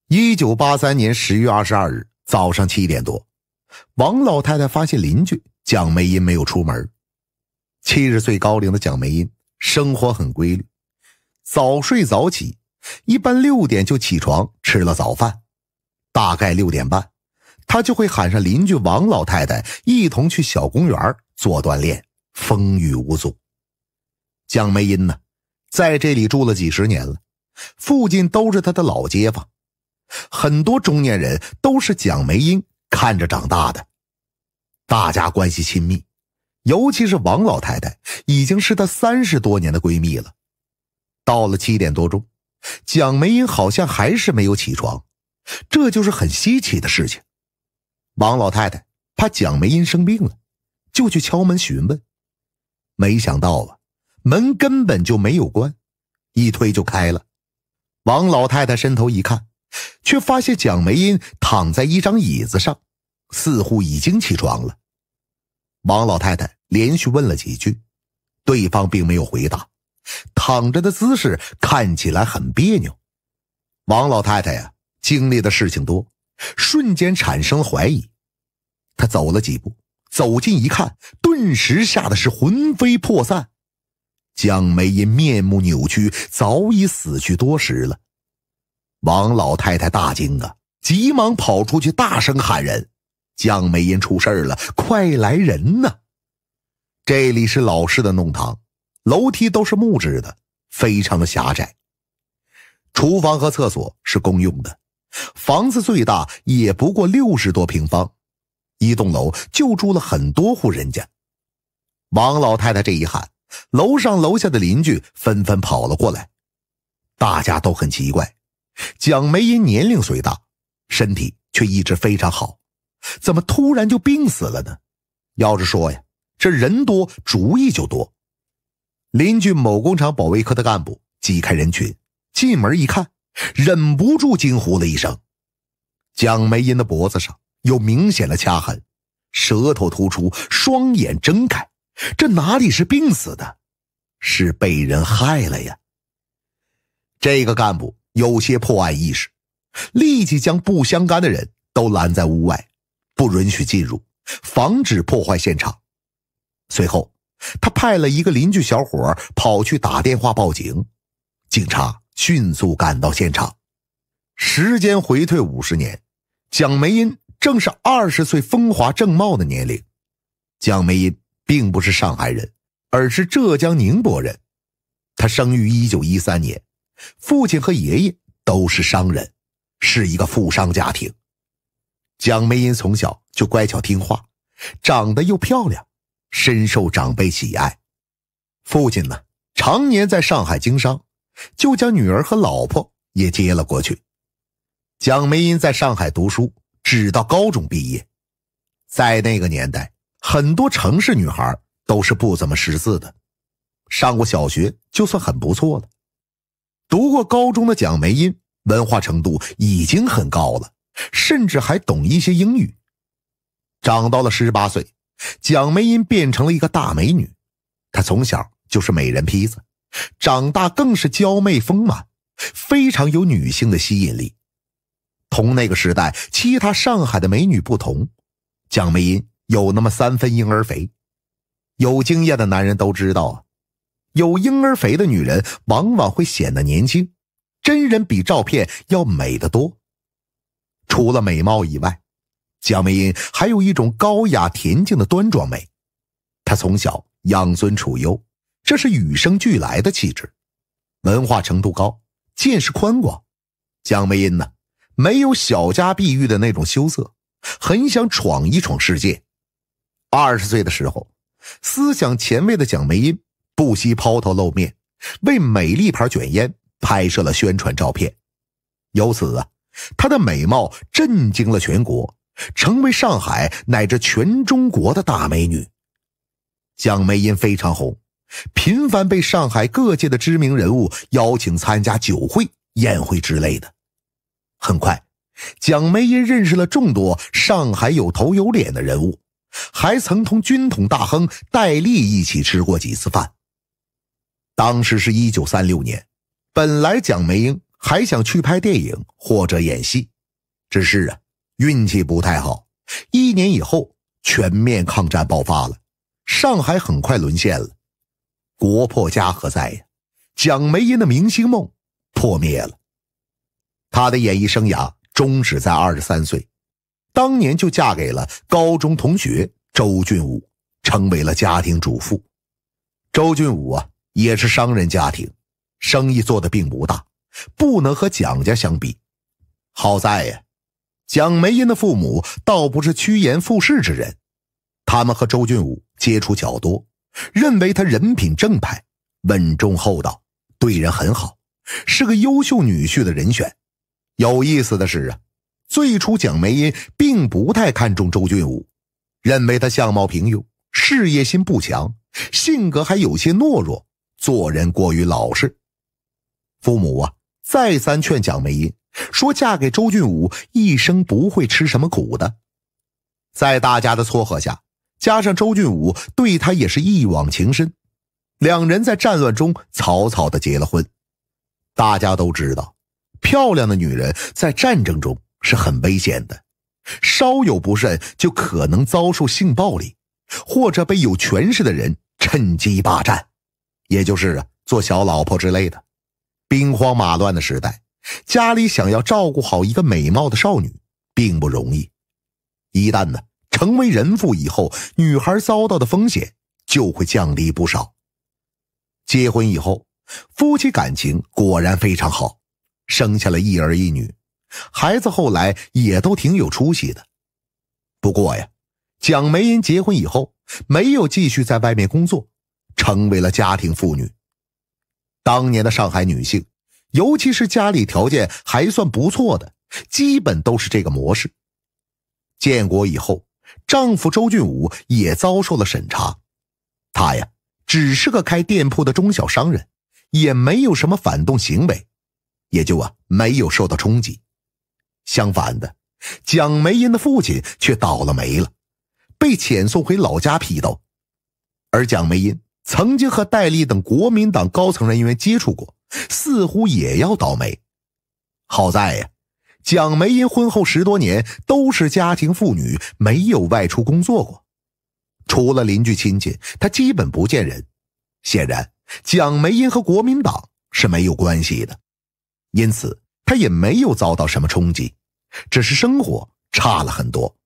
1983年10月22日早上7点多，王老太太发现邻居蒋梅英没有出门。70岁高龄的蒋梅英生活很规律，早睡早起，一般6点就起床吃了早饭，大概6点半，她就会喊上邻居王老太太一同去小公园做锻炼，风雨无阻。蒋梅英呢，在这里住了几十年了，附近都是她的老街坊，很多中年人都是蒋梅英看着长大的，大家关系亲密，尤其是王老太太已经是她30多年的闺蜜了。到了7点多钟，蒋梅英好像还是没有起床，这就是很稀奇的事情。王老太太怕蒋梅英生病了，就去敲门询问，没想到门根本就没有关，一推就开了。王老太太伸头一看，却发现蒋梅英躺在一张椅子上，似乎已经起床了。王老太太连续问了几句，对方并没有回答，躺着的姿势看起来很别扭。王老太太经历的事情多，瞬间产生了怀疑。她走了几步，走近一看，顿时吓得是魂飞魄散。蒋梅英面目扭曲，早已死去多时了。王老太太大惊急忙跑出去大声喊人：蒋梅英出事了，快来人呐！这里是老式的弄堂，楼梯都是木质的，非常的狭窄。厨房和厕所是公用的，房子最大也不过60多平方，一栋楼就住了很多户人家。王老太太这一喊，楼上楼下的邻居纷纷跑了过来。大家都很奇怪，蒋梅英年龄虽大，身体却一直非常好，怎么突然就病死了呢？要是说这人多主意就多。邻居某工厂保卫科的干部挤开人群，进门一看，忍不住惊呼了一声。蒋梅英的脖子上有明显的掐痕，舌头突出，双眼睁开，这哪里是病死的，是被人害了呀。这个干部有些破案意识，立即将不相干的人都拦在屋外，不允许进入，防止破坏现场。随后他派了一个邻居小伙跑去打电话报警，警察迅速赶到现场。时间回退50年，蒋梅英正是20岁风华正茂的年龄。蒋梅英并不是上海人，而是浙江宁波人。他生于1913年，父亲和爷爷都是商人，是一个富商家庭。蒋梅英从小就乖巧听话，长得又漂亮，深受长辈喜爱。父亲呢，常年在上海经商，就将女儿和老婆也接了过去。蒋梅英在上海读书，直到高中毕业。在那个年代，很多城市女孩都是不怎么识字的，上过小学就算很不错了。读过高中的蒋梅英文化程度已经很高了，甚至还懂一些英语。长到了18岁，蒋梅英变成了一个大美女。她从小就是美人坯子，长大更是娇媚丰满，非常有女性的吸引力。同那个时代其他上海的美女不同，蒋梅英有那么3分婴儿肥。有经验的男人都知道有婴儿肥的女人往往会显得年轻，真人比照片要美得多。除了美貌以外，蒋梅英还有一种高雅恬静的端庄美。她从小养尊处优，这是与生俱来的气质。文化程度高，见识宽广。蒋梅英呢，没有小家碧玉的那种羞涩，很想闯一闯世界。20岁的时候，思想前卫的蒋梅英不惜抛头露面，为美丽牌卷烟拍摄了宣传照片。由此她的美貌震惊了全国，成为上海乃至全中国的大美女。蒋梅英非常红，频繁被上海各界的知名人物邀请参加酒会、宴会之类的。很快，蒋梅英认识了众多上海有头有脸的人物，还曾同军统大亨戴笠一起吃过几次饭。当时是1936年，本来蒋梅英还想去拍电影或者演戏，只是运气不太好，1年以后全面抗战爆发了，上海很快沦陷了。国破家何在呀？蒋梅因的明星梦破灭了。她的演艺生涯终止在23岁，当年就嫁给了高中同学周俊武，成为了家庭主妇。周俊武也是商人家庭，生意做得并不大，不能和蒋家相比。好在蒋梅因的父母倒不是趋炎附势之人，他们和周俊武接触较多，认为他人品正派，稳重厚道，对人很好，是个优秀女婿的人选。有意思的是最初蒋梅因并不太看重周俊武，认为他相貌平庸，事业心不强，性格还有些懦弱，做人过于老实。父母再三劝蒋梅因说，嫁给周俊武一生不会吃什么苦的。在大家的撮合下，加上周俊武对她也是一往情深，两人在战乱中草草地结了婚。大家都知道，漂亮的女人在战争中是很危险的，稍有不慎就可能遭受性暴力，或者被有权势的人趁机霸占，也就是做小老婆之类的。兵荒马乱的时代，家里想要照顾好一个美貌的少女并不容易。一旦成为人妇以后，女孩遭到的风险就会降低不少。结婚以后，夫妻感情果然非常好，生下了1儿1女，孩子后来也都挺有出息的。不过蒋梅因结婚以后没有继续在外面工作，成为了家庭妇女。当年的上海女性，尤其是家里条件还算不错的，基本都是这个模式。建国以后，丈夫周俊武也遭受了审查，他只是个开店铺的中小商人，也没有什么反动行为，也就没有受到冲击。相反的，蒋梅因的父亲却倒了霉了，被遣送回老家批斗。而蒋梅因曾经和戴笠等国民党高层人员接触过，似乎也要倒霉。好在蒋梅因婚后10多年都是家庭妇女，没有外出工作过。除了邻居亲戚，她基本不见人。显然，蒋梅因和国民党是没有关系的，因此她也没有遭到什么冲击，只是生活差了很多。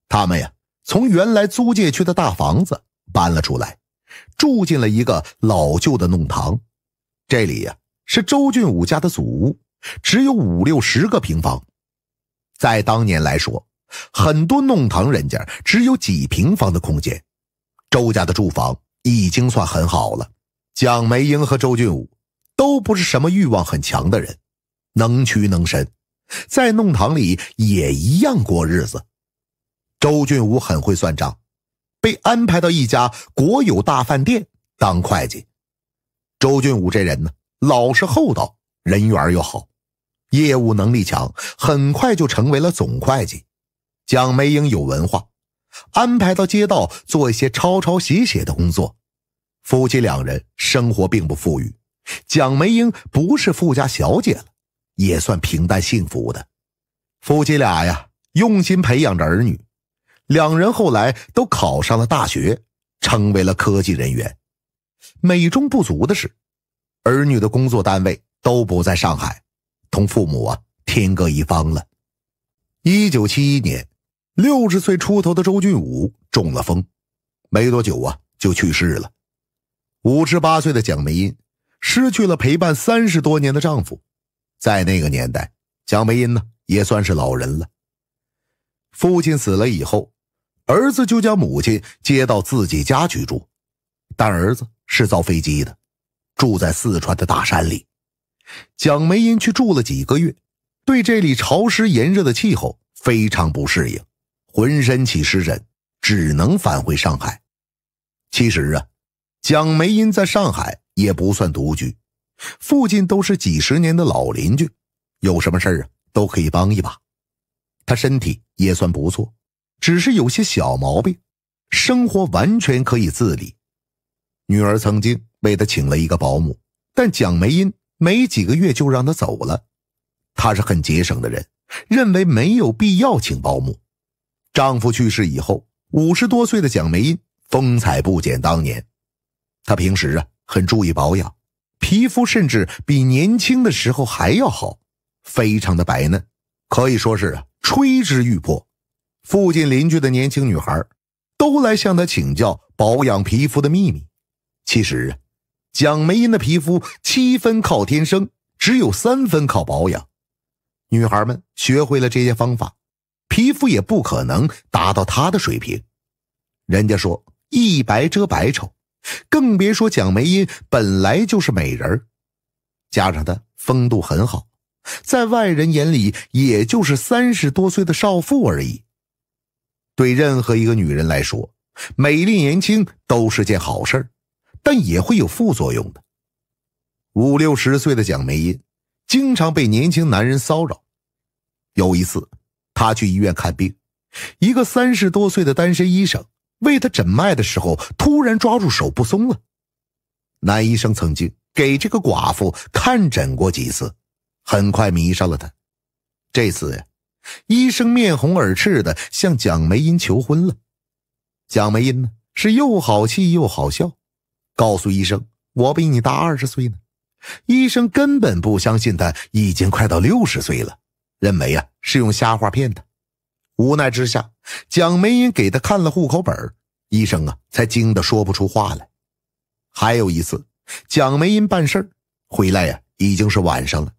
他们从原来租界区的大房子搬了出来，住进了一个老旧的弄堂。这里是周俊武家的祖屋，只有50-60个平方。在当年来说，很多弄堂人家只有几平方的空间，周家的住房已经算很好了。蒋梅英和周俊武都不是什么欲望很强的人，能屈能伸，在弄堂里也一样过日子。周俊武很会算账，被安排到一家国有大饭店当会计。周俊武这人老实厚道，人缘又好，业务能力强，很快就成为了总会计。蒋梅英有文化，安排到街道做一些抄抄写写的工作。夫妻2人生活并不富裕，蒋梅英不是富家小姐了，也算平淡幸福的。夫妻俩用心培养着儿女，2人后来都考上了大学，成为了科技人员。美中不足的是，儿女的工作单位都不在上海，同父母天各一方了。1971年，60岁出头的周俊武中了风，没多久就去世了。58岁的蒋梅因失去了陪伴30多年的丈夫，在那个年代，蒋梅因也算是老人了。父亲死了以后，儿子就将母亲接到自己家居住，但儿子是造飞机的，住在四川的大山里。蒋梅因去住了几个月，对这里潮湿炎热的气候非常不适应，浑身起湿疹，只能返回上海。其实蒋梅因在上海也不算独居，附近都是几十年的老邻居，有什么事都可以帮一把。他身体也算不错，只是有些小毛病，生活完全可以自理。女儿曾经为他请了一个保姆，但蒋梅因没几个月就让他走了，她是很节省的人，认为没有必要请保姆。丈夫去世以后，50多岁的蒋梅英风采不减当年。她平时很注意保养，皮肤甚至比年轻的时候还要好，非常的白嫩，可以说是吹之欲破。附近邻居的年轻女孩都来向她请教保养皮肤的秘密。其实蒋梅英的皮肤7分靠天生，只有3分靠保养。女孩们学会了这些方法，皮肤也不可能达到她的水平。人家说一白遮百丑，更别说蒋梅英本来就是美人，加上她风度很好，在外人眼里也就是30多岁的少妇而已。对任何一个女人来说，美丽年轻都是件好事，但也会有副作用的。50、60岁的蒋梅英经常被年轻男人骚扰。有一次，她去医院看病，一个30多岁的单身医生为她诊脉的时候，突然抓住手不松了。男医生曾经给这个寡妇看诊过几次，很快迷上了她。这次医生面红耳赤地向蒋梅英求婚了。蒋梅英呢，是又好气又好笑，告诉医生我比你大20岁呢。医生根本不相信她已经快到60岁了，认为是用瞎话骗她。无奈之下，蒋梅英给他看了户口本，医生才惊得说不出话来。还有一次，蒋梅英办事回来已经是晚上了。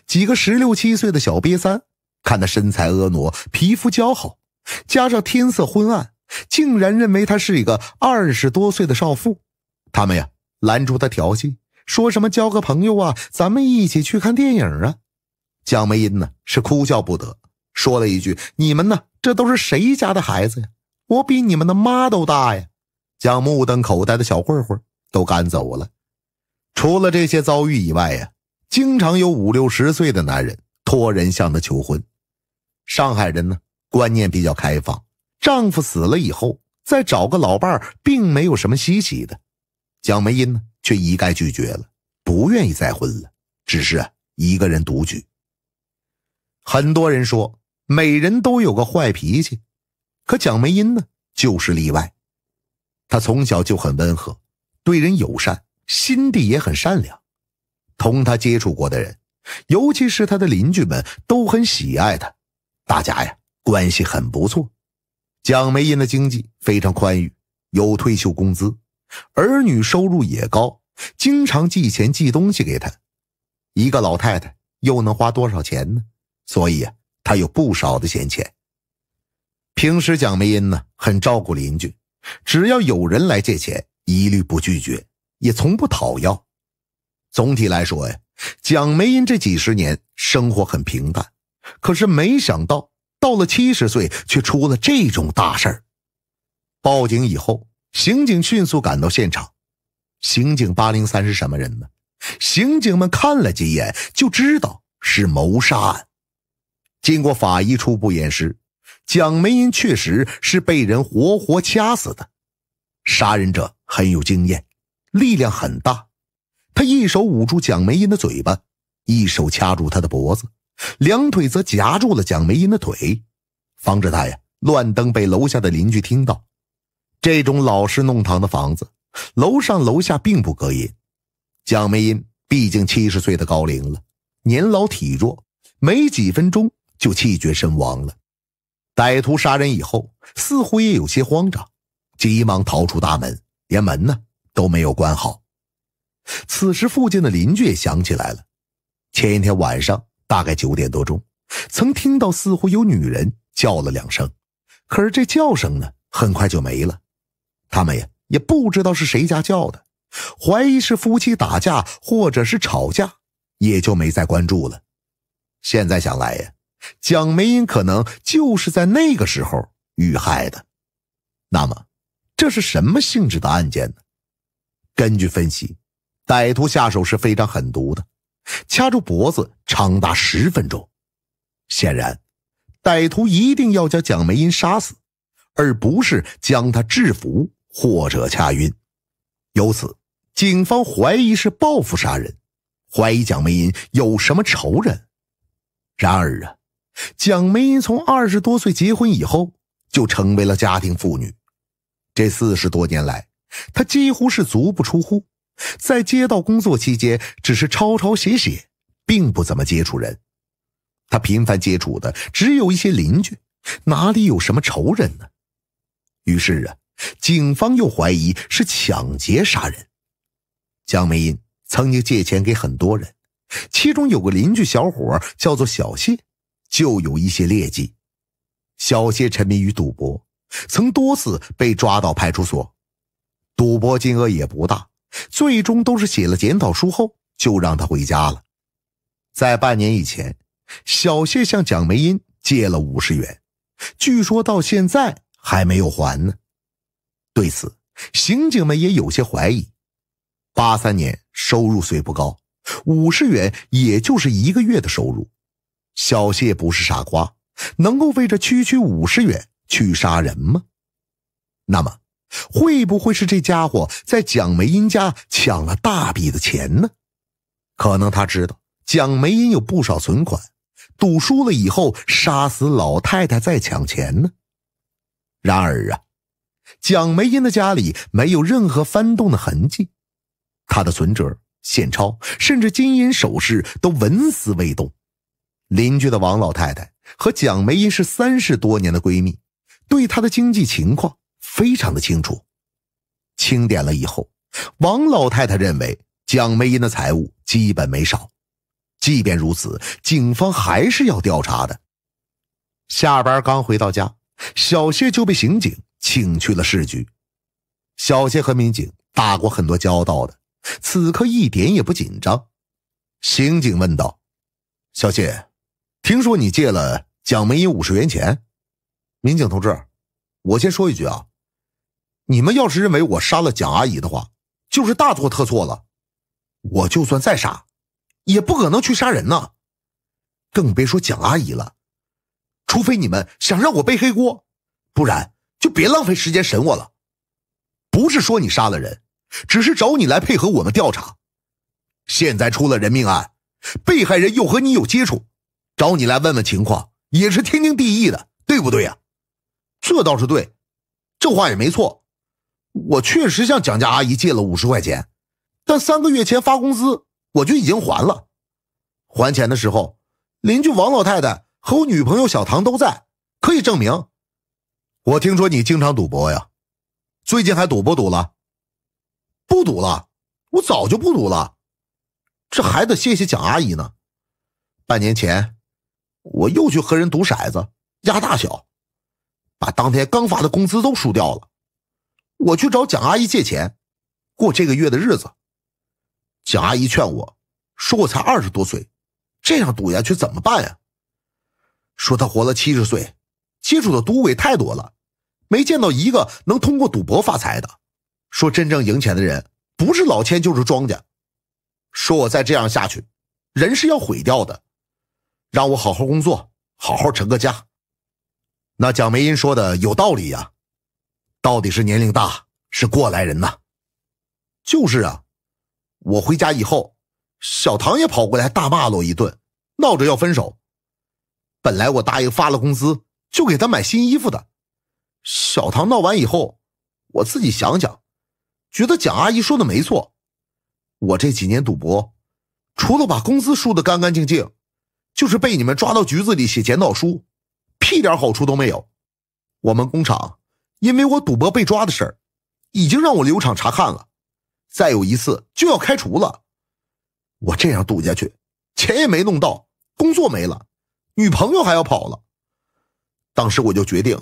几个16、17岁的小瘪三看她身材婀娜，皮肤姣好，加上天色昏暗，竟然认为她是一个20多岁的少妇。他们拦住她调戏，说什么交个朋友咱们一起去看电影。蒋梅英是哭笑不得，说了一句：你们这都是谁家的孩子呀？我比你们的妈都大呀！将目瞪口呆的小混混都赶走了。除了这些遭遇以外经常有50、60岁的男人托人向她求婚。上海人观念比较开放，丈夫死了以后再找个老伴并没有什么稀奇的。蒋梅英却一概拒绝了，不愿意再婚了，只是一个人独居。很多人说每人都有个坏脾气，可蒋梅英就是例外。她从小就很温和，对人友善，心地也很善良。同她接触过的人，尤其是她的邻居们都很喜爱她，大家关系很不错。蒋梅英的经济非常宽裕，有退休工资，儿女收入也高，经常寄钱寄东西给她。一个老太太又能花多少钱呢？所以她有不少的闲钱。平时蒋梅英很照顾邻居，只要有人来借钱，一律不拒绝，也从不讨要。总体来说蒋梅英这几十年生活很平淡，可是没想到到了70岁却出了这种大事儿。报警以后，刑警迅速赶到现场。刑警803是什么人呢？刑警们看了几眼就知道是谋杀案。经过法医初步验尸，蒋梅英确实是被人活活掐死的。杀人者很有经验，力量很大，他一手捂住蒋梅英的嘴巴，一手掐住她的脖子，两腿则夹住了蒋梅英的腿，防止她乱蹬被楼下的邻居听到。这种老式弄堂的房子，楼上楼下并不隔音。蒋梅英毕竟70岁的高龄了，年老体弱，没几分钟就气绝身亡了。歹徒杀人以后似乎也有些慌张，急忙逃出大门，连门都没有关好。此时附近的邻居也想起来了，前一天晚上大概9点多钟，曾听到似乎有女人叫了2声，可是这叫声很快就没了。他们也不知道是谁家叫的，怀疑是夫妻打架或者是吵架，也就没再关注了。现在想来蒋梅英可能就是在那个时候遇害的。那么这是什么性质的案件呢？根据分析，歹徒下手是非常狠毒的，掐住脖子长达10分钟。显然歹徒一定要将蒋梅英杀死，而不是将她制服或者掐晕。由此警方怀疑是报复杀人，怀疑蒋梅英有什么仇人。然而啊，蒋梅英从20多岁结婚以后就成为了家庭妇女。这40多年来，她几乎是足不出户，在街道工作期间只是抄抄写写，并不怎么接触人。她频繁接触的只有一些邻居，哪里有什么仇人呢？于是啊，警方又怀疑是抢劫杀人。蒋梅英曾经借钱给很多人，其中有个邻居小伙叫做小谢，就有一些劣迹。小谢沉迷于赌博，曾多次被抓到派出所，赌博金额也不大，最终都是写了检讨书后就让他回家了。在半年以前，小谢向蒋梅英借了50元，据说到现在还没有还呢。对此，刑警们也有些怀疑。83年收入虽不高，50元也就是1个月的收入。小谢不是傻瓜，能够为这区50元去杀人吗？那么，会不会是这家伙在蒋梅英家抢了大笔的钱呢？可能他知道蒋梅英有不少存款，赌输了以后杀死老太太再抢钱呢？然而啊，蒋梅英的家里没有任何翻动的痕迹，她的存折、现钞甚至金银首饰都纹丝未动。邻居的王老太太和蒋梅英是30多年的闺蜜，对她的经济情况非常的清楚。清点了以后，王老太太认为蒋梅英的财物基本没少。即便如此，警方还是要调查的。下班刚回到家，小谢就被刑警请去了市局。小谢和民警打过很多交道的，此刻一点也不紧张。刑警问道：小谢，听说你借了蒋梅英50元钱？民警同志，我先说一句啊，你们要是认为我杀了蒋阿姨的话，就是大错特错了。我就算再杀，也不可能去杀人呢，更别说蒋阿姨了。除非你们想让我背黑锅，不然就别浪费时间审我了。不是说你杀了人，只是找你来配合我们调查。现在出了人命案，被害人又和你有接触，找你来问问情况也是天经地义的，对不对呀？这倒是对，这话也没错。我确实向蒋家阿姨借了50块钱，但3个月前发工资我就已经还了。还钱的时候，邻居王老太太和我女朋友小唐都在，可以证明。我听说你经常赌博呀，最近还赌不赌了？不赌了，我早就不赌了。这还得谢谢蒋阿姨呢。半年前，我又去和人赌骰子，压大小，把当天刚发的工资都输掉了。我去找蒋阿姨借钱，过这个月的日子。蒋阿姨劝我，说我才20多岁，这样赌下去怎么办呀？说她活了70岁，接触的赌鬼太多了，没见到一个能通过赌博发财的。说真正赢钱的人，不是老千就是庄家。说我再这样下去，人是要毁掉的，让我好好工作，好好成个家。那蒋梅英说的有道理呀，到底是年龄大，是过来人呐。就是啊，我回家以后，小唐也跑过来大骂了我一顿，闹着要分手。本来我答应发了工资就给他买新衣服的，小唐闹完以后，我自己想想，觉得蒋阿姨说的没错。我这几年赌博，除了把工资输得干干净净，就是被你们抓到局子里写检讨书，屁点好处都没有。我们工厂因为我赌博被抓的事儿，已经让我留厂查看了，再有一次就要开除了。我这样赌下去，钱也没弄到，工作没了，女朋友还要跑了。当时我就决定，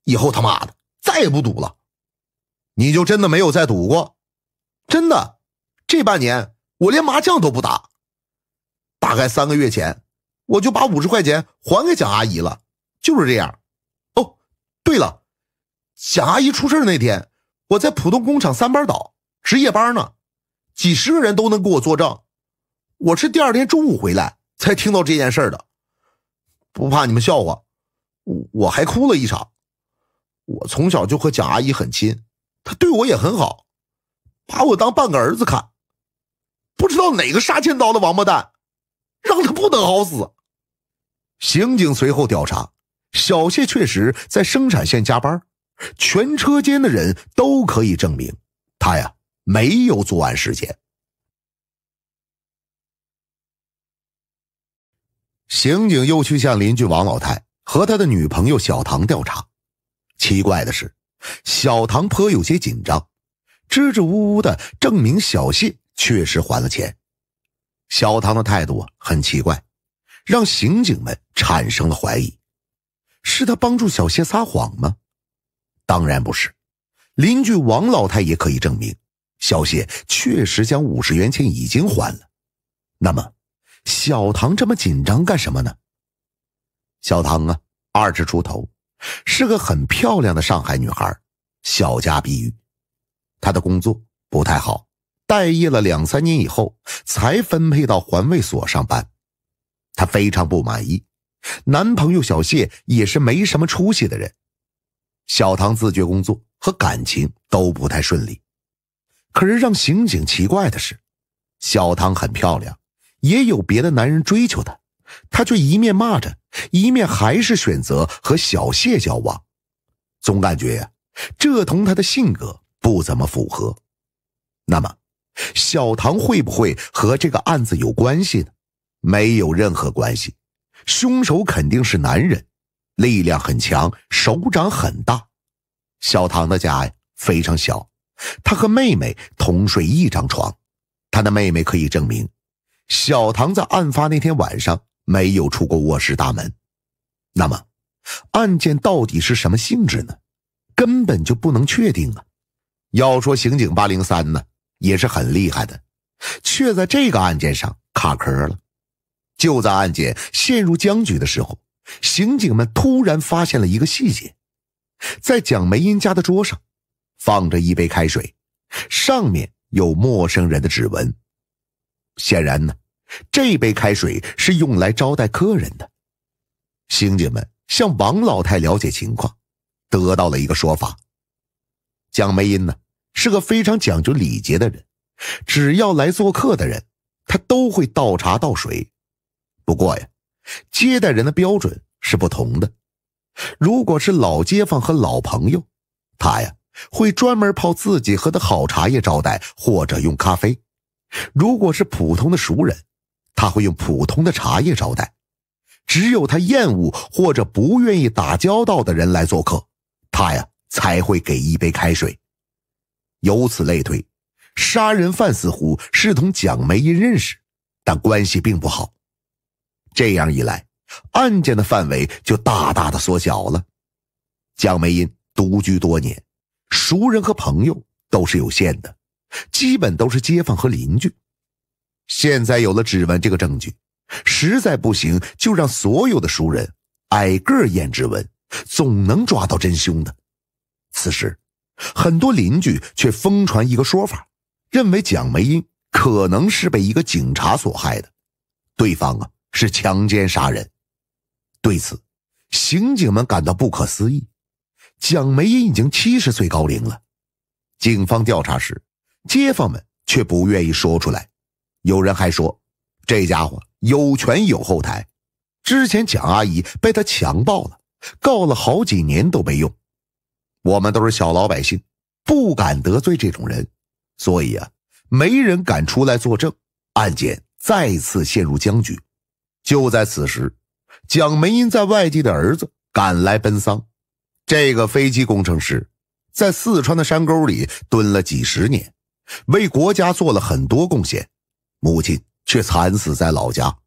以后他妈的再也不赌了。你就真的没有再赌过？真的，这半年我连麻将都不打。大概3个月前，我就把50块钱还给蒋阿姨了，就是这样。哦，对了，蒋阿姨出事那天，我在浦东工厂3班倒，值夜班呢，几十个人都能给我作证。我是第2天中午回来才听到这件事的。不怕你们笑话，我还哭了一场。我从小就和蒋阿姨很亲，她对我也很好，把我当半个儿子看。不知道哪个杀千刀的王八蛋，让他不得好死。刑警随后调查，小谢确实在生产线加班，全车间的人都可以证明他呀没有作案时间。刑警又去向邻居王老太和他的女朋友小唐调查。奇怪的是，小唐颇有些紧张，支支吾吾的证明小谢确实还了钱。小唐的态度很奇怪，让刑警们产生了怀疑。是他帮助小谢撒谎吗？当然不是。邻居王老太也可以证明，小谢确实将50元钱已经还了。那么小唐这么紧张干什么呢？小唐啊，20出头，是个很漂亮的上海女孩，小家碧玉。她的工作不太好，待业了2-3年以后才分配到环卫所上班。她非常不满意，男朋友小谢也是没什么出息的人。小唐自觉工作和感情都不太顺利。可是让刑警奇怪的是，小唐很漂亮，也有别的男人追求她，她却一面骂着，一面还是选择和小谢交往。总感觉呀，这同她的性格不怎么符合。那么小唐会不会和这个案子有关系呢？没有任何关系。凶手肯定是男人，力量很强，手掌很大。小唐的家呀非常小，她和妹妹同睡一张床。她的妹妹可以证明，小唐在案发那天晚上没有出过卧室大门。那么案件到底是什么性质呢？根本就不能确定啊。要说刑警803呢，也是很厉害的，却在这个案件上卡壳了。就在案件陷入僵局的时候，刑警们突然发现了一个细节。在蒋梅英家的桌上放着一杯开水，上面有陌生人的指纹。显然呢，这杯开水是用来招待客人的。刑警们向王老太了解情况，得到了一个说法。蒋梅英呢是个非常讲究礼节的人，只要来做客的人，他都会倒茶倒水。不过呀，接待人的标准是不同的。如果是老街坊和老朋友，他呀会专门泡自己喝的好茶叶招待，或者用咖啡。如果是普通的熟人，他会用普通的茶叶招待。只有他厌恶或者不愿意打交道的人来做客，他呀才会给一杯开水。由此类推，杀人犯似乎是同蒋梅英认识，但关系并不好。这样一来，案件的范围就大大的缩小了。蒋梅英独居多年，熟人和朋友都是有限的，基本都是街坊和邻居。现在有了指纹这个证据，实在不行就让所有的熟人挨个验指纹，总能抓到真凶的。此时很多邻居却疯传一个说法，认为蒋梅英可能是被一个警察所害的，对方啊是强奸杀人。对此，刑警们感到不可思议。蒋梅英已经70岁高龄了，警方调查时，街坊们却不愿意说出来。有人还说，这家伙有权有后台，之前蒋阿姨被他强暴了，告了好几年都没用。我们都是小老百姓，不敢得罪这种人，所以啊，没人敢出来作证，案件再次陷入僵局。就在此时，蒋梅英在外地的儿子赶来奔丧。这个飞机工程师在四川的山沟里蹲了几十年，为国家做了很多贡献，母亲却惨死在老家。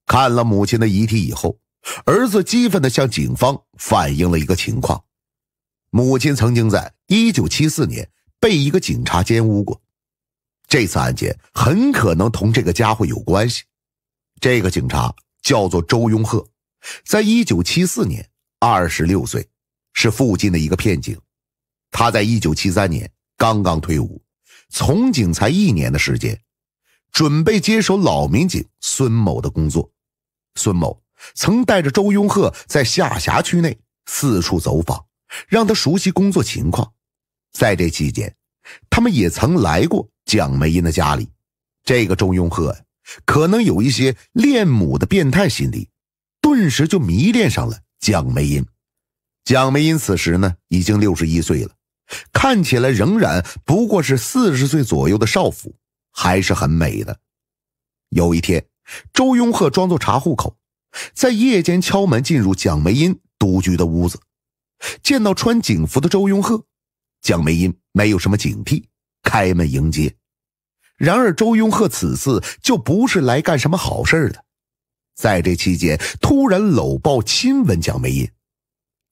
看了母亲的遗体以后，儿子激愤地向警方反映了一个情况。母亲曾经在1974年被一个警察奸污过，这次案件很可能同这个家伙有关系。这个警察叫做周雍鹤，在1974年26岁，是附近的一个片警。他在1973年刚刚退伍，从警才1年的时间，准备接手老民警孙某的工作。孙某曾带着周雍鹤在下辖区内四处走访，让他熟悉工作情况。在这期间，他们也曾来过蒋梅英的家里。这个周雍鹤可能有一些恋母的变态心理，顿时就迷恋上了蒋梅英。蒋梅英此时呢已经61岁了，看起来仍然不过是40岁左右的少妇，还是很美的。有一天，周雍鹤装作查户口，在夜间敲门进入蒋梅英独居的屋子，见到穿警服的周雍鹤，蒋梅英没有什么警惕，开门迎接。然而周雍鹤此次就不是来干什么好事的，在这期间突然搂抱亲吻蒋梅英。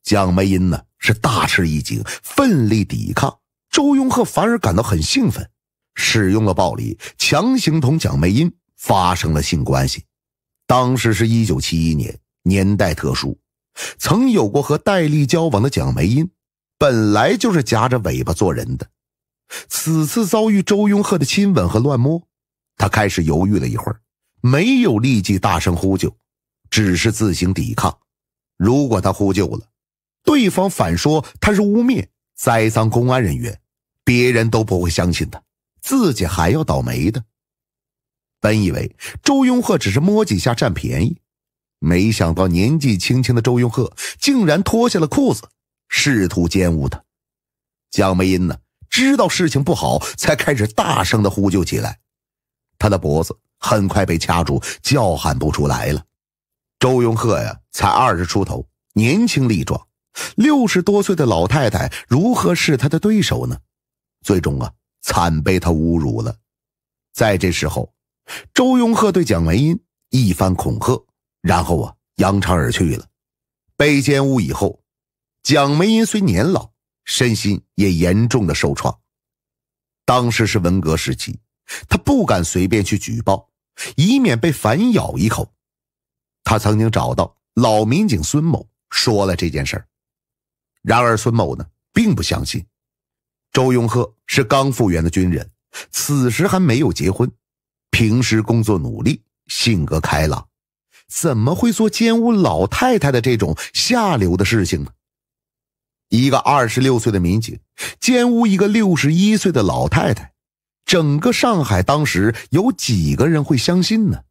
蒋梅英呢是大吃一惊，奋力抵抗，周雍鹤反而感到很兴奋，使用了暴力，强行同蒋梅英发生了性关系。当时是1971年，年代特殊，曾有过和戴丽交往的蒋梅英本来就是夹着尾巴做人的，此次遭遇周雍鹤的亲吻和乱摸，他开始犹豫了一会儿，没有立即大声呼救，只是自行抵抗。如果他呼救了，对方反说他是污蔑栽赃公安人员，别人都不会相信他，自己还要倒霉的。本以为周雍鹤只是摸几下占便宜，没想到年纪轻轻的周雍鹤竟然脱下了裤子，试图奸污他。蒋梅英呢知道事情不好，才开始大声地呼救起来。他的脖子很快被掐住，叫喊不出来了。周雍鹤呀才20出头，年轻力壮，60多岁的老太太如何是他的对手呢？最终啊惨被他侮辱了。在这时候，周雍鹤对蒋梅英一番恐吓，然后啊扬长而去了。被奸污以后，蒋梅英虽年老，身心也严重的受创。当时是文革时期，他不敢随便去举报，以免被反咬一口。他曾经找到老民警孙某说了这件事儿，然而孙某呢并不相信。周雍鹤是刚复员的军人，此时还没有结婚，平时工作努力，性格开朗，怎么会做奸污老太太的这种下流的事情呢？一个26岁的民警奸污一个61岁的老太太，整个上海当时有几个人会相信呢？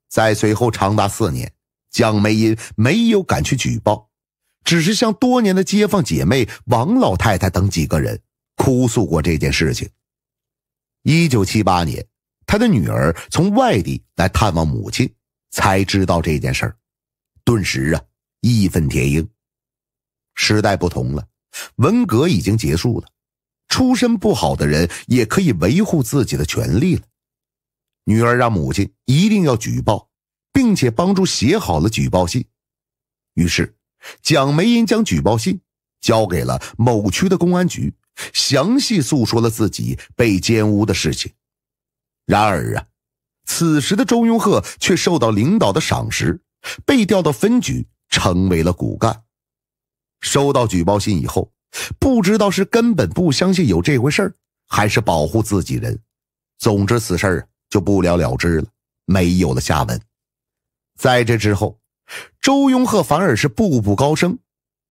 在随后长达4年，蒋梅英没有敢去举报，只是向多年的街坊姐妹王老太太等几个人哭诉过这件事情。1978年，他的女儿从外地来探望母亲，才知道这件事儿，顿时啊义愤填膺。时代不同了，文革已经结束了，出身不好的人也可以维护自己的权利了。女儿让母亲一定要举报，并且帮助写好了举报信。于是蒋梅英将举报信交给了某区的公安局，详细诉说了自己被奸污的事情。然而啊，此时的周雍鹤却受到领导的赏识，被调到分局，成为了骨干。收到举报信以后，不知道是根本不相信有这回事儿，还是保护自己人，总之此事儿就不了了之了，没有了下文。在这之后，周雍鹤反而是步步高升，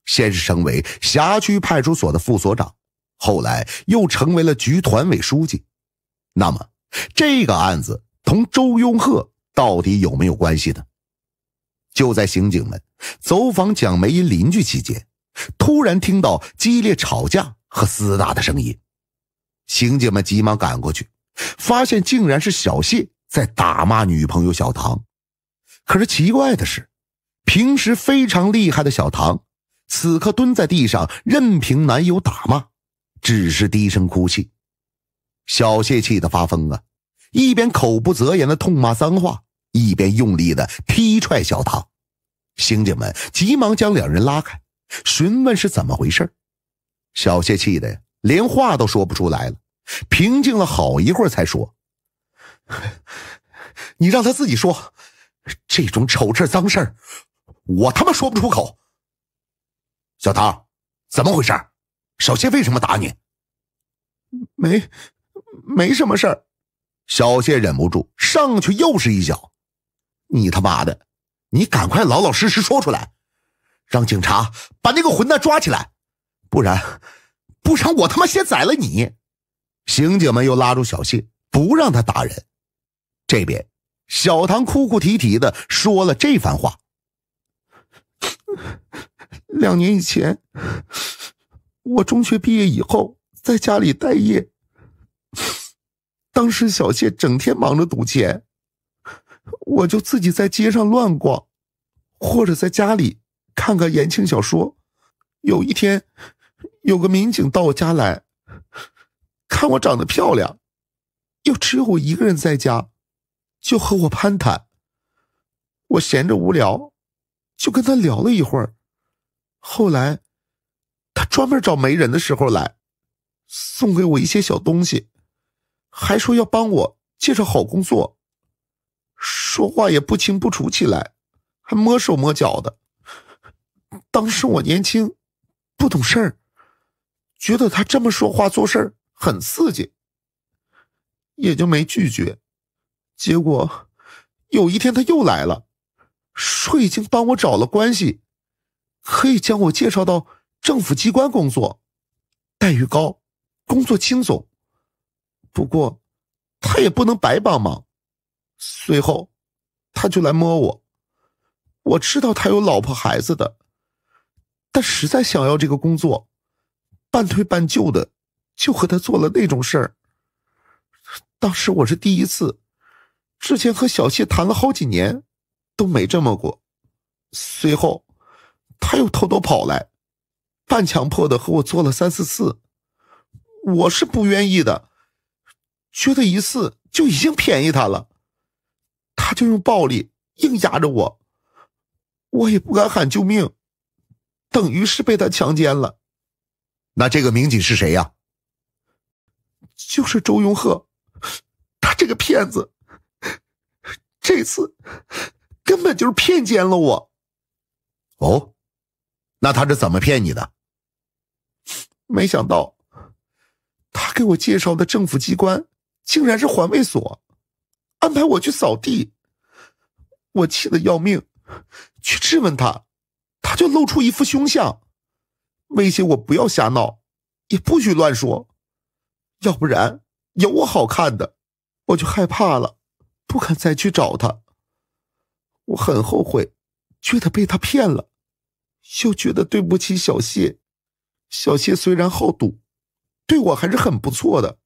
先是成为辖区派出所的副所长，后来又成为了局团委书记。那么这个案子同周雍鹤到底有没有关系呢？就在刑警们走访蒋梅英邻居期间，突然听到激烈吵架和厮打的声音。刑警们急忙赶过去，发现竟然是小谢在打骂女朋友小唐。可是奇怪的是，平时非常厉害的小唐此刻蹲在地上任凭男友打骂，只是低声哭泣。小谢气得发疯啊，一边口不择言的痛骂脏话，一边用力的踢踹小唐。刑警们急忙将两人拉开，询问是怎么回事。小谢气的连话都说不出来了，平静了好一会儿才说：你让他自己说，这种丑事脏事我他妈说不出口。小唐，怎么回事？小谢为什么打你？没什么事儿。小谢忍不住上去又是一脚。你他妈的，你赶快老老实实说出来，让警察把那个混蛋抓起来，不然我他妈先宰了你。刑警们又拉住小谢，不让他打人。这边小唐哭哭啼啼的说了这番话， 2年以前，我中学毕业以后在家里待业，当时小谢整天忙着赌钱，我就自己在街上乱逛，或者在家里看看言情小说。有一天，有个民警到我家来，看我长得漂亮，又只有我一个人在家，就和我攀谈。我闲着无聊，就跟他聊了一会儿。后来他专门找没人的时候来，送给我一些小东西，还说要帮我介绍好工作，说话也不清不楚起来，还摸手摸脚的。当时我年轻不懂事儿，觉得他这么说话做事儿很刺激，也就没拒绝。结果有一天他又来了，说已经帮我找了关系，可以将我介绍到政府机关工作，待遇高，工作轻松。不过他也不能白帮忙，随后他就来摸我。我知道他有老婆孩子的，但实在想要这个工作，半推半就的就和他做了那种事儿。当时我是第一次，之前和小谢谈了好几年都没这么过。随后他又偷偷跑来，半强迫的和我做了3、4次。我是不愿意的，觉得一次就已经便宜他了，他就用暴力硬压着我，我也不敢喊救命，等于是被他强奸了。那这个民警是谁呀？就是周永鹤，他这个骗子，这次根本就是骗奸了我。哦，那他是怎么骗你的？没想到他给我介绍的政府机关竟然是环卫所，安排我去扫地。我气得要命，去质问他，他就露出一副凶相，威胁我不要瞎闹，也不许乱说，要不然有我好看的。我就害怕了，不敢再去找他。我很后悔，觉得被他骗了，又觉得对不起小谢。小谢虽然好赌，对我还是很不错的，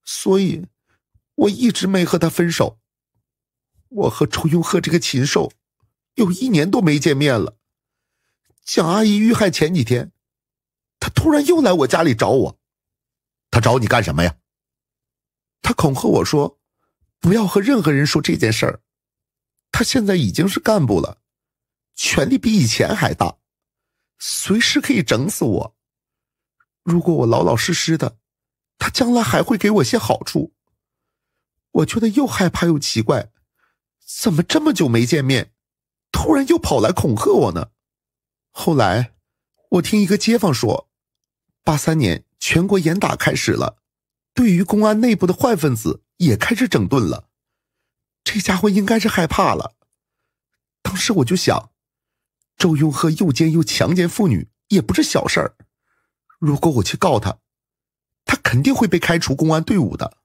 所以我一直没和他分手。我和周永鹤这个禽兽有1年多没见面了。蒋阿姨遇害前几天，他突然又来我家里找我。他找你干什么呀？他恐吓我说不要和任何人说这件事儿。他现在已经是干部了，权力比以前还大，随时可以整死我。如果我老老实实的，他将来还会给我些好处。我觉得又害怕又奇怪，怎么这么久没见面，突然又跑来恐吓我呢？后来我听一个街坊说，83年全国严打开始了，对于公安内部的坏分子也开始整顿了。这家伙应该是害怕了。当时我就想，周永鹤诱奸又强奸妇女也不是小事儿，如果我去告他，他肯定会被开除公安队伍的，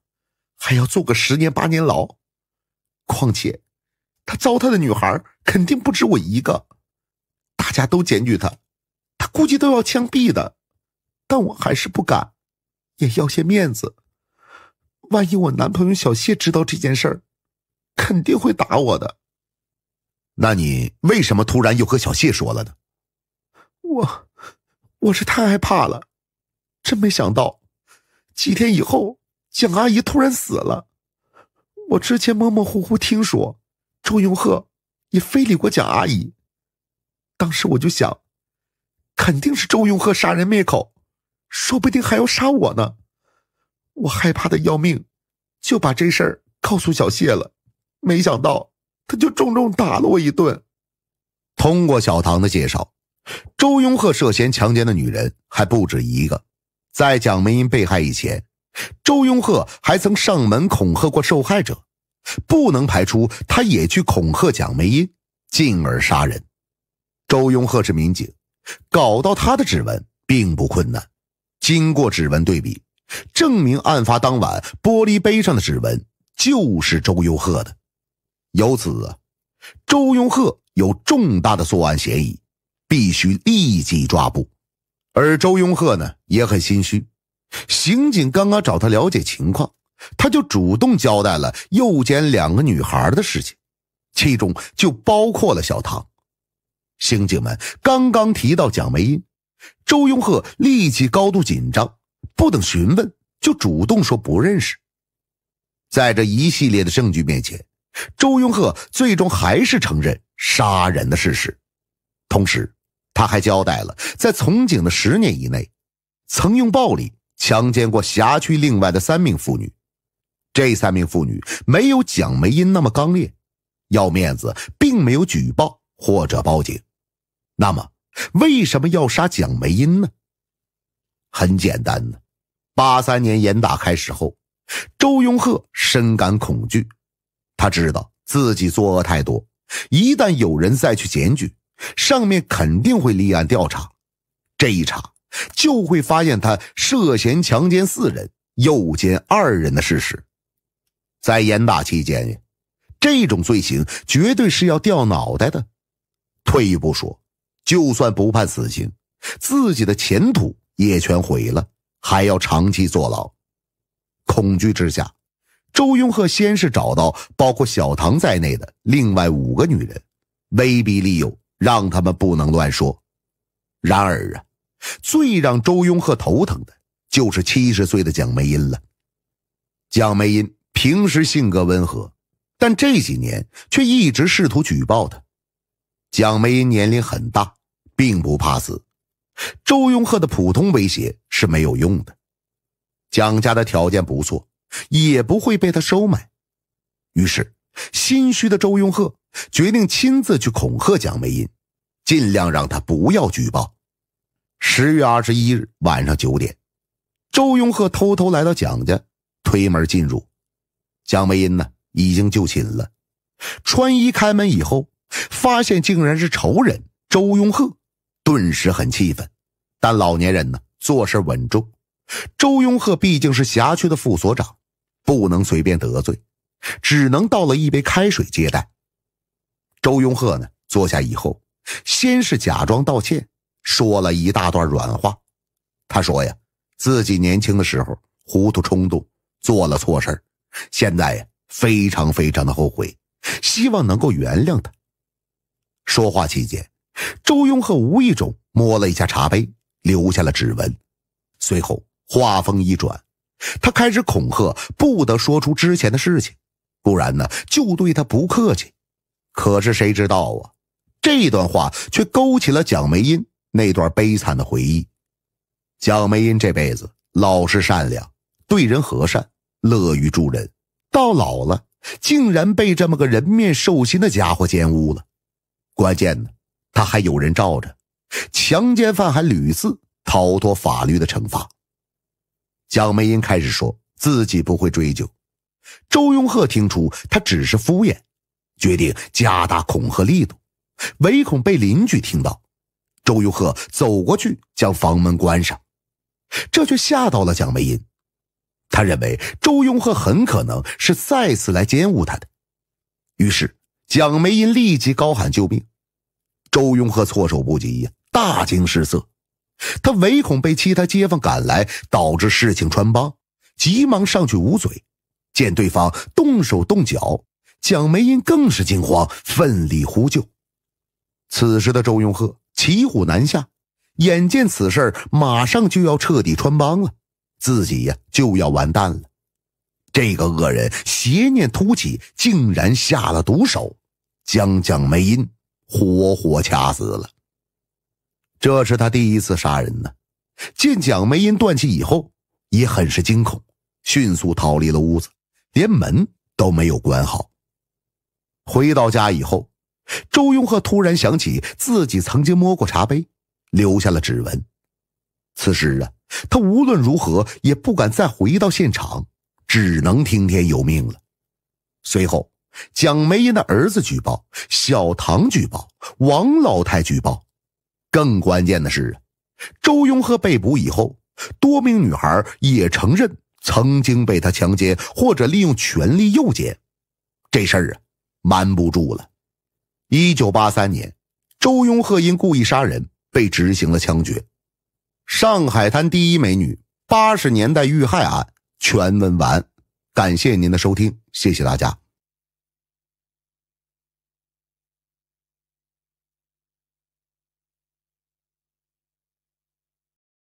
还要坐个10年8年牢。况且他糟蹋的女孩肯定不止我一个，大家都检举他，他估计都要枪毙的。但我还是不敢，也要些面子。万一我男朋友小谢知道这件事儿，肯定会打我的。那你为什么突然又和小谢说了呢？我是太害怕了，真没想到几天以后蒋阿姨突然死了。我之前模模糊糊听说周永鹤也非礼过蒋阿姨，当时我就想，肯定是周永鹤杀人灭口，说不定还要杀我呢。我害怕的要命，就把这事儿告诉小谢了，没想到他就重重打了我一顿。通过小唐的介绍，周永鹤涉嫌强奸的女人还不止一个。在蒋梅英被害以前，周永鹤还曾上门恐吓过受害者，不能排除他也去恐吓蒋梅英，进而杀人。周永鹤是民警，搞到他的指纹并不困难。经过指纹对比，证明案发当晚玻璃杯上的指纹就是周永鹤的。由此周永鹤有重大的作案嫌疑。必须立即抓捕。而周庸鹤呢也很心虚，刑警刚刚找他了解情况，他就主动交代了诱奸2个女孩的事情，其中就包括了小唐。刑警们刚刚提到蒋梅英，周庸鹤立即高度紧张，不等询问就主动说不认识。在这一系列的证据面前，周庸鹤最终还是承认杀人的事实。同时他还交代了在从警的10年以内曾用暴力强奸过辖区另外的3名妇女。这3名妇女没有蒋梅英那么刚烈，要面子并没有举报或者报警。那么为什么要杀蒋梅英呢？很简单呢，83年严打开始后，周庸鹤深感恐惧，他知道自己作恶太多，一旦有人再去检举，上面肯定会立案调查，这一查就会发现他涉嫌强奸4人诱奸2人的事实。在严打期间，这种罪行绝对是要掉脑袋的。退一步说，就算不判死刑，自己的前途也全毁了，还要长期坐牢。恐惧之下，周庸鹤先是找到包括小唐在内的另外5个女人，威逼利诱，让他们不能乱说。然而啊，最让周庸鹤头疼的就是70岁的蒋梅英了。蒋梅英平时性格温和，但这几年却一直试图举报他。蒋梅英年龄很大，并不怕死，周庸鹤的普通威胁是没有用的。蒋家的条件不错，也不会被他收买。于是心虚的周庸鹤决定亲自去恐吓蒋梅英，尽量让他不要举报。10月21日晚上9点，周庸鹤偷偷来到蒋家，推门进入。蒋梅英呢已经就寝了，穿衣开门以后，发现竟然是仇人周庸鹤，顿时很气愤。但老年人呢做事稳重，周庸鹤毕竟是辖区的副所长，不能随便得罪，只能倒了一杯开水接待。周庸鹤呢坐下以后，先是假装道歉，说了一大段软话。他说呀，自己年轻的时候糊涂冲动，做了错事，现在呀非常非常的后悔，希望能够原谅他。说话期间，周庸鹤无意中摸了一下茶杯，留下了指纹。随后话锋一转，他开始恐吓不得说出之前的事情，不然呢就对他不客气。可是谁知道啊，这段话却勾起了蒋梅英那段悲惨的回忆。蒋梅英这辈子老实善良，对人和善，乐于助人，到老了竟然被这么个人面兽心的家伙奸污了。关键呢，他还有人罩着，强奸犯还屡次逃脱法律的惩罚。蒋梅英开始说自己不会追究，周庸鹤听出他只是敷衍，决定加大恐吓力度，唯恐被邻居听到。周庸鹤走过去将房门关上，这却吓到了蒋梅英。他认为周庸鹤很可能是再次来奸污他的，于是蒋梅英立即高喊救命。周庸鹤措手不及呀，大惊失色。他唯恐被其他街坊赶来，导致事情穿帮，急忙上去捂嘴。见对方动手动脚，蒋梅英更是惊慌，奋力呼救。此时的周庸鹤骑虎难下，眼见此事马上就要彻底穿帮了，自己呀就要完蛋了。这个恶人邪念突起，竟然下了毒手，将蒋梅英活活掐死了。这是他第一次杀人呢。见蒋梅英断气以后，也很是惊恐，迅速逃离了屋子，连门都没有关好。回到家以后，周庸鹤突然想起自己曾经摸过茶杯，留下了指纹。此时啊，他无论如何也不敢再回到现场，只能听天由命了。随后蒋梅英的儿子举报，小唐举报，王老太举报。更关键的是，周庸鹤被捕以后，多名女孩也承认曾经被他强奸或者利用权力诱奸。这事儿啊瞒不住了。1983年，周庸鹤因故意杀人被执行了枪决。上海滩第一美女80年代遇害案全文完。感谢您的收听，谢谢大家。